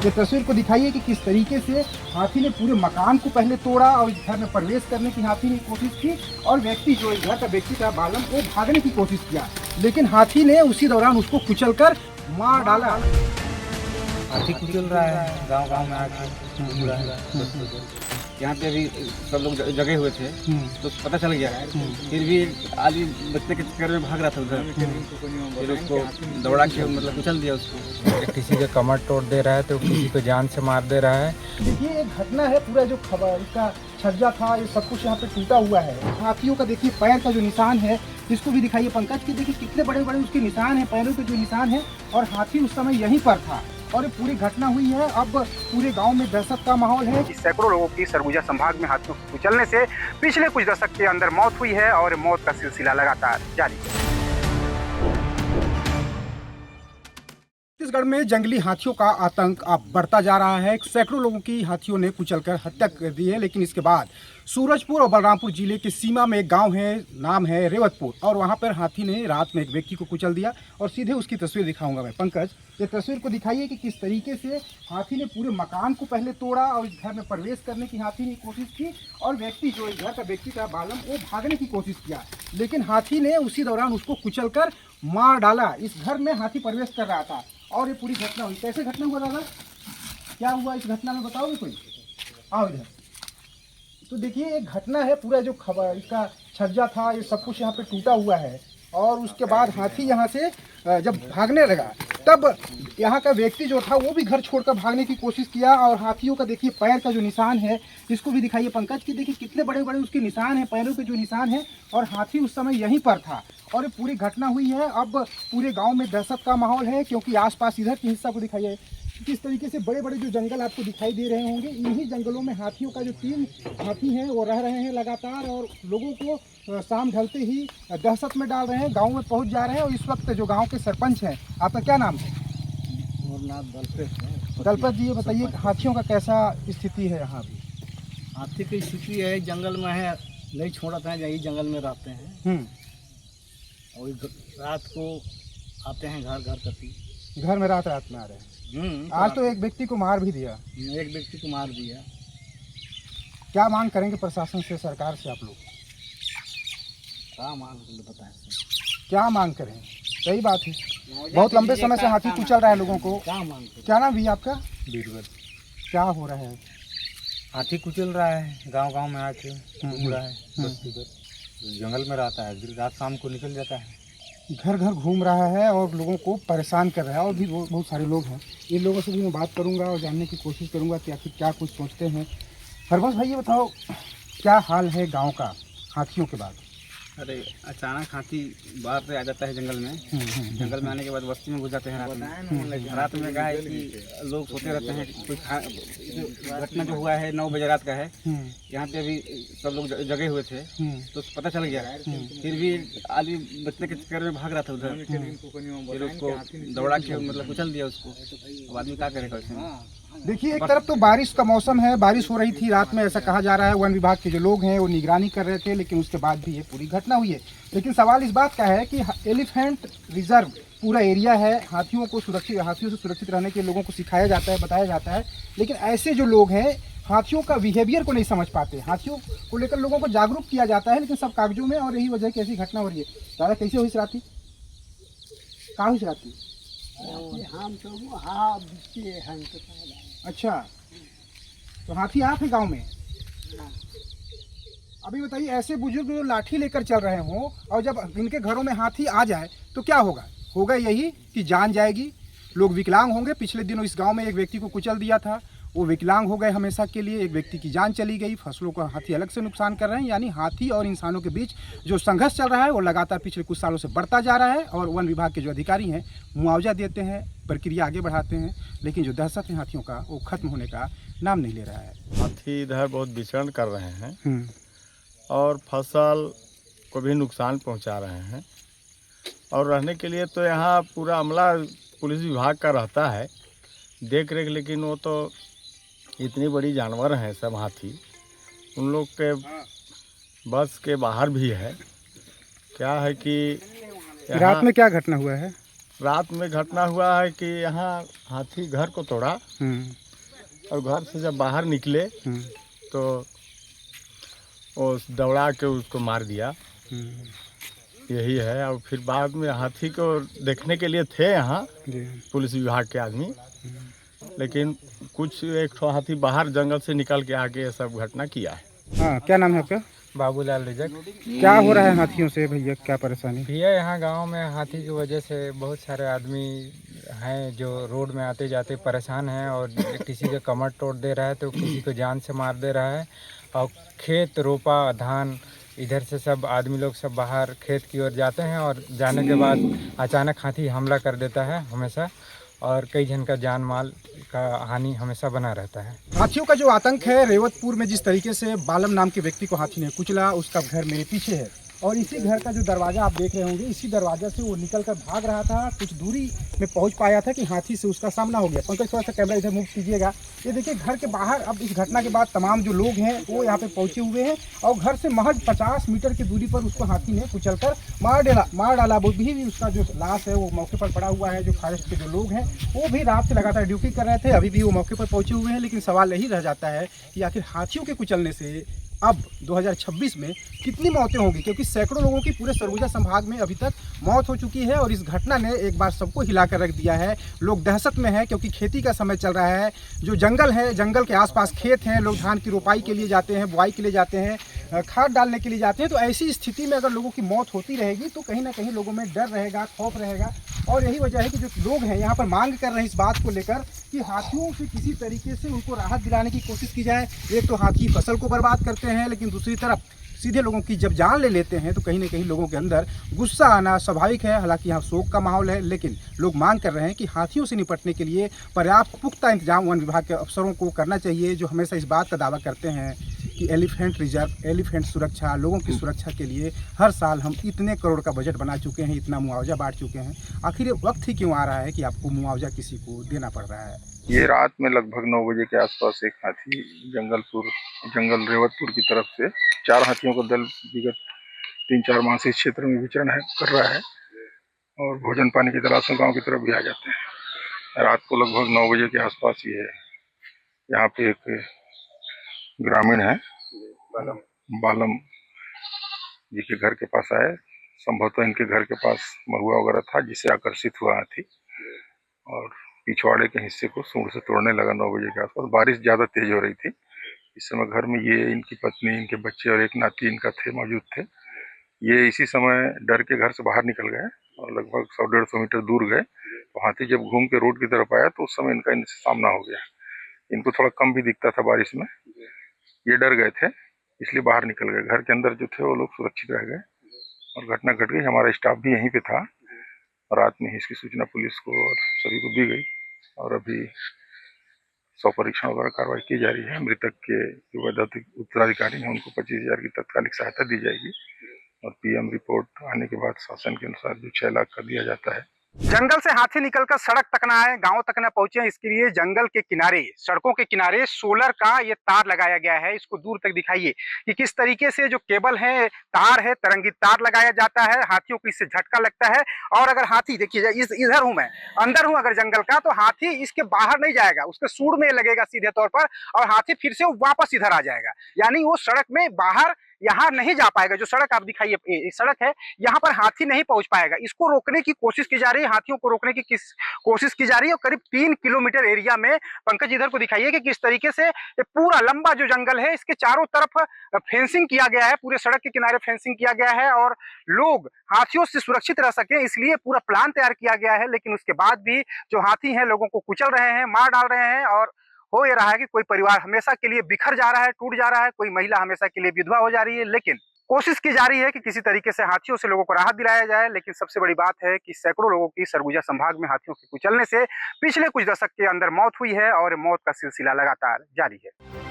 ये तस्वीर को दिखाइए कि किस तरीके से हाथी ने पूरे मकान को पहले तोड़ा और इस घर में प्रवेश करने की हाथी ने कोशिश की और व्यक्ति जो इस घर का व्यक्ति था बालम वो भागने की कोशिश किया, लेकिन हाथी ने उसी दौरान उसको कुचलकर मार डाला। हाथी कुचल रहा है गांव गांव में आके। यहाँ पे अभी सब लोग जगे हुए थे तो पता चल गया, फिर भी आदमी बचने के चक्कर में भाग रहा था उधर, फिर उसको दौड़ा के मतलब कुचल दिया उसको। किसी का कमर तोड़ दे रहा है तो किसी को जान से मार दे रहा है। देखिए एक घटना है, पूरा जो खबर इसका छज्जा था ये सब कुछ यहाँ पे टूटा हुआ है। हाथियों का देखिए पैर का जो निशान है इसको भी दिखाइए पंकज की, देखिए कितने बड़े बड़े उसके निशान हैं, पैरों के जो निशान है, और हाथी उस समय यहीं पर था और ये पूरी घटना हुई है। अब पूरे गांव में दहशत का माहौल है। सैकड़ों लोगों की सरगुजा संभाग में हाथियों के कुचलने से पिछले कुछ दशक के अंदर मौत हुई है और मौत का सिलसिला लगातार जारी है। छत्तीसगढ़ में जंगली हाथियों का आतंक अब बढ़ता जा रहा है। सैकड़ों लोगों की हाथियों ने कुचलकर हत्या कर दी है, लेकिन इसके बाद सूरजपुर और बलरामपुर जिले के सीमा में एक गांव है, नाम है रेवतपुर, और वहां पर हाथी ने रात में एक व्यक्ति को कुचल दिया और सीधे उसकी तस्वीर दिखाऊंगा मैं। पंकज, ये तस्वीर को दिखाइए कि किस तरीके से हाथी ने पूरे मकान को पहले तोड़ा और इस घर में प्रवेश करने की हाथी ने कोशिश की और व्यक्ति जो इस घर का व्यक्ति था बालम वो भागने की कोशिश किया, लेकिन हाथी ने उसी दौरान उसको कुचलकर मार डाला। इस घर में हाथी प्रवेश कर रहा था और ये पूरी घटना हुई। कैसे घटना हुआ दादा, क्या हुआ इस घटना में बताओगे कोई? आओ इधर। तो देखिए एक घटना है, पूरा जो खबर इसका छज्जा था ये सब कुछ यहाँ पे टूटा हुआ है और उसके बाद हाथी यहाँ से जब भागने लगा तब यहाँ का व्यक्ति जो था वो भी घर छोड़कर भागने की कोशिश किया और हाथियों का देखिए पैर का जो निशान है इसको भी दिखाइए पंकज की, देखिए कितने बड़े बड़े उसके निशान हैं, पैरों के जो निशान है, और हाथी उस समय यहीं पर था और ये पूरी घटना हुई है। अब पूरे गांव में दहशत का माहौल है क्योंकि आसपास इधर के हिस्सा को दिखाइए किस तरीके से बड़े बड़े जो जंगल आपको दिखाई दे रहे होंगे, इन्हीं जंगलों में हाथियों का जो 3 हाथी हैं वो रह रहे हैं लगातार और लोगों को शाम ढलते ही दहशत में डाल रहे हैं, गांव में पहुंच जा रहे हैं। और इस वक्त जो गांव के सरपंच हैं, आपका क्या नाम है? दलपत जी, ये बताइए हाथियों का कैसा स्थिति है यहाँ भी? हाथी की स्थिति है, जंगल में है, नहीं छोड़ते हैं, यही जंगल में रहते हैं और रात को आते हैं घर घर करती, घर में रात में आ रहे हैं। आज तो एक व्यक्ति को मार भी दिया, एक व्यक्ति को मार दिया। क्या मांग करेंगे प्रशासन से, सरकार से? आप लोग क्या मांग बताएं, क्या मांग करें? सही बात है, बहुत लंबे समय से हाथी कुचल रहा है लोगों को। क्या मांग? क्या नाम भी आपका? बीरबल। क्या हो रहा है? हाथी कुचल रहा है गांव गांव में आके, घूम रहा है बस्ती पर, जंगल में रहता है, फिर रात शाम को निकल जाता है, घर घर घूम रहा है और लोगों को परेशान कर रहा है। और भी बहुत सारे लोग हैं, इन लोगों से भी मैं बात करूंगा और जानने की कोशिश करूंगा कि आखिर क्या कुछ सोचते हैं। हरबंस भाई, ये बताओ क्या हाल है गांव का हाथियों के बाद? अरे अचानक हाथी बाहर से आ जाता है जंगल में, जंगल में आने के बाद बस्ती में घुस जाते हैं रात में क्या है कि लोग सोते रहते हैं कि कोई घटना जो हुआ है 9 बजे रात का है, यहाँ पे अभी सब लोग जगे हुए थे तो पता चल गया, फिर भी आदमी बचने के चक्कर में भाग रहा था उधर, फिर उसको दौड़ा के मतलब कुचल दिया उसको। अब आदमी क्या करेगा उसमें? देखिए एक तरफ तो बारिश का मौसम है, बारिश हो रही थी रात में, ऐसा कहा जा रहा है। वन विभाग के जो लोग हैं वो निगरानी कर रहे थे, लेकिन उसके बाद भी ये पूरी घटना हुई है। लेकिन सवाल इस बात का है कि एलिफेंट रिजर्व पूरा एरिया है, हाथियों से सुरक्षित रहने के लोगों को सिखाया जाता है, बताया जाता है, लेकिन ऐसे जो लोग हैं हाथियों का बिहेवियर को नहीं समझ पाते। हाथियों को लेकर लोगों को जागरूक किया जाता है लेकिन सब कागजों में, और यही वजह की ऐसी घटना हो रही है। दादा कैसे हुई राती? कहाँ हुई राती? अच्छा, तो हाथी आप है गांव में? अभी बताइए, ऐसे बुजुर्ग जो लाठी लेकर चल रहे हों और जब इनके घरों में हाथी आ जाए तो क्या होगा? होगा यही कि जान जाएगी, लोग विकलांग होंगे। पिछले दिनों इस गांव में एक व्यक्ति को कुचल दिया था, वो विकलांग हो गए हमेशा के लिए, एक व्यक्ति की जान चली गई। फसलों को हाथी अलग से नुकसान कर रहे हैं। यानी हाथी और इंसानों के बीच जो संघर्ष चल रहा है वो लगातार पिछले कुछ सालों से बढ़ता जा रहा है और वन विभाग के जो अधिकारी हैं मुआवजा देते हैं, प्रक्रिया आगे बढ़ाते हैं, लेकिन जो दहशत है हाथियों का वो खत्म होने का नाम नहीं ले रहा है। हाथी इधर बहुत विचरण कर रहे हैं और फसल को भी नुकसान पहुंचा रहे हैं, और रहने के लिए तो यहाँ पूरा अमला पुलिस विभाग का रहता है देख रेख, लेकिन वो तो इतनी बड़ी जानवर हैं सब हाथी, उन लोग के बस के बाहर भी है। क्या है कि रात में क्या घटना हुआ है? रात में घटना हुआ है कि यहाँ हाथी घर को तोड़ा और घर से जब बाहर निकले तो वो दौड़ा के उसको मार दिया। यही है। और फिर बाद में हाथी को देखने के लिए थे यहाँ पुलिस विभाग के आदमी, लेकिन कुछ एक ठो हाथी बाहर जंगल से निकल के आके ये सब घटना किया है। हाँ, क्या नाम है आपका? बाबूलाल रिजक। क्या हो रहा है हाथियों से भैया, क्या परेशानी? भैया यहाँ गांव में हाथी की वजह से बहुत सारे आदमी हैं जो रोड में आते जाते परेशान हैं, और किसी का कमर तोड़ दे रहा है तो किसी को जान से मार दे रहा है। और खेत रोपा धान इधर से सब आदमी लोग सब बाहर खेत की ओर जाते हैं, और जाने के बाद अचानक हाथी हमला कर देता है हमेशा, और कई जन का जान माल का हानि हमेशा बना रहता है। हाथियों का जो आतंक है, रेवतपुर में जिस तरीके से बालम नाम के व्यक्ति को हाथी ने कुचला, उसका घर मेरे पीछे है, और इसी घर का जो दरवाज़ा आप देख रहे होंगे, इसी दरवाज़ा से वो निकलकर भाग रहा था। कुछ दूरी में पहुंच पाया था कि हाथी से उसका सामना हो गया। पंकज, थोड़ा सा कैमरा इधर मूव कीजिएगा। ये देखिए घर के बाहर अब इस घटना के बाद तमाम जो लोग हैं वो यहाँ पे पहुंचे हुए हैं, और घर से महज 50 मीटर की दूरी पर उसको हाथी ने कुचलकर मार डाला। वो भी उसका जो लाश है वो मौके पर पड़ा हुआ है। जो फॉरेस्ट के जो लोग हैं वो भी रात से लगातार ड्यूटी कर रहे थे, अभी भी वो मौके पर पहुंचे हुए हैं। लेकिन सवाल यही रह जाता है कि आखिर हाथियों के कुचलने से अब 2026 में कितनी मौतें होंगी, क्योंकि सैकड़ों लोगों की पूरे सरगुजा संभाग में अभी तक मौत हो चुकी है। और इस घटना ने एक बार सबको हिला कर रख दिया है। लोग दहशत में हैं, क्योंकि खेती का समय चल रहा है। जो जंगल है, जंगल के आसपास खेत हैं, लोग धान की रोपाई के लिए जाते हैं, बुआई के लिए जाते हैं, खाद डालने के लिए जाते हैं। तो ऐसी स्थिति में अगर लोगों की मौत होती रहेगी तो कहीं ना कहीं लोगों में डर रहेगा, खौफ रहेगा। और यही वजह है कि जो लोग हैं यहाँ पर मांग कर रहे हैं इस बात को लेकर कि हाथियों से किसी तरीके से उनको राहत दिलाने की कोशिश की जाए। एक तो हाथी फसल को बर्बाद करते हैं, लेकिन दूसरी तरफ सीधे लोगों की जब जान ले लेते हैं तो कहीं ना कहीं लोगों के अंदर गुस्सा आना स्वाभाविक है। हालांकि यहाँ शोक का माहौल है, लेकिन लोग मांग कर रहे हैं कि हाथियों से निपटने के लिए पर्याप्त पुख्ता इंतजाम वन विभाग के अफसरों को करना चाहिए, जो हमेशा इस बात का दावा करते हैं कि एलिफेंट रिजर्व, एलिफेंट सुरक्षा, लोगों की सुरक्षा के लिए हर साल हम इतने करोड़ का बजट बना चुके हैं, इतना मुआवजा बांट चुके हैं। आखिर ये वक्त ही क्यों आ रहा है कि आपको मुआवजा किसी को देना पड़ रहा है? ये रात में लगभग 9 बजे के आसपास एक हाथी जंगल रेवतपुर की तरफ से 4 हाथियों का दल विगत 3-4 माह से इस क्षेत्र में विचरण कर रहा है, और भोजन पानी की तलाश में गांव की तरफ भी आ जाते हैं। रात को लगभग 9 बजे के आसपास ये यहाँ पे एक ग्रामीण है बालम जी के घर के पास आए। संभवतः इनके घर के पास महुआ वगैरह था, जिससे आकर्षित हुआ हाथी और पिछवाड़े के हिस्से को सूंड से तोड़ने लगा। 9 बजे के आसपास बारिश ज़्यादा तेज हो रही थी। इस समय घर में ये, इनकी पत्नी, इनके बच्चे और एक नाती इनका मौजूद थे। ये इसी समय डर के घर से बाहर निकल गए और लगभग 100-150 मीटर दूर गए। तो हाथी जब घूम के रोड की तरफ आया तो उस समय इनका इनसे सामना हो गया। इनको थोड़ा कम भी दिखता था बारिश में। ये डर गए थे, इसलिए बाहर निकल गए। घर के अंदर जो थे वो लोग सुरक्षित रह गए और घटना घट गई। हमारा स्टाफ भी यहीं पे था। रात में ही इसकी सूचना पुलिस को और सभी को दी गई, और अभी शव परीक्षण वगैरह कार्रवाई की जा रही है। मृतक के जो उत्तराधिकारी हैं उनको 25,000 की तत्कालिक सहायता दी जाएगी, और पीएम रिपोर्ट आने के बाद शासन के अनुसार जो 6 लाख का दिया जाता है। जंगल से हाथी निकलकर सड़क तक ना आए, गांव तक ना पहुंचे, इसके लिए जंगल के किनारे, सड़कों के किनारे सोलर का ये तार लगाया गया है। इसको दूर तक दिखाइए कि किस तरीके से जो केबल है, तार है, तरंगित तार लगाया जाता है। हाथियों को इससे झटका लगता है, और अगर हाथी देखिए इधर हूं मैं, अंदर हूं अगर जंगल का, तो हाथी इसके बाहर नहीं जाएगा, उसके सूंड में लगेगा सीधे तौर पर, और हाथी फिर से वापस इधर आ जाएगा। यानी वो सड़क में बाहर यहाँ नहीं जा पाएगा। जो सड़क आप दिखाइए सड़क है, यहाँ पर हाथी नहीं पहुंच पाएगा। इसको रोकने की कोशिश की जा रही है, हाथियों को रोकने की कोशिश की जा रही है। और करीब 3 किलोमीटर एरिया में, पंकज इधर को दिखाइए कि किस तरीके से ये पूरा लंबा जो जंगल है, इसके चारों तरफ फेंसिंग किया गया है, पूरे सड़क के किनारे फेंसिंग किया गया है, और लोग हाथियों से सुरक्षित रह सके इसलिए पूरा प्लान तैयार किया गया है। लेकिन उसके बाद भी जो हाथी हैं लोगों को कुचल रहे हैं, मार डाल रहे हैं, और हो ये रहा है कि कोई परिवार हमेशा के लिए बिखर जा रहा है, टूट जा रहा है, कोई महिला हमेशा के लिए विधवा हो जा रही है। लेकिन कोशिश की जा रही है कि किसी तरीके से हाथियों से लोगों को राहत दिलाया जाए। लेकिन सबसे बड़ी बात है कि सैकड़ों लोगों की सरगुजा संभाग में हाथियों के कुचलने से पिछले कुछ दशक के अंदर मौत हुई है, और मौत का सिलसिला लगातार जारी है।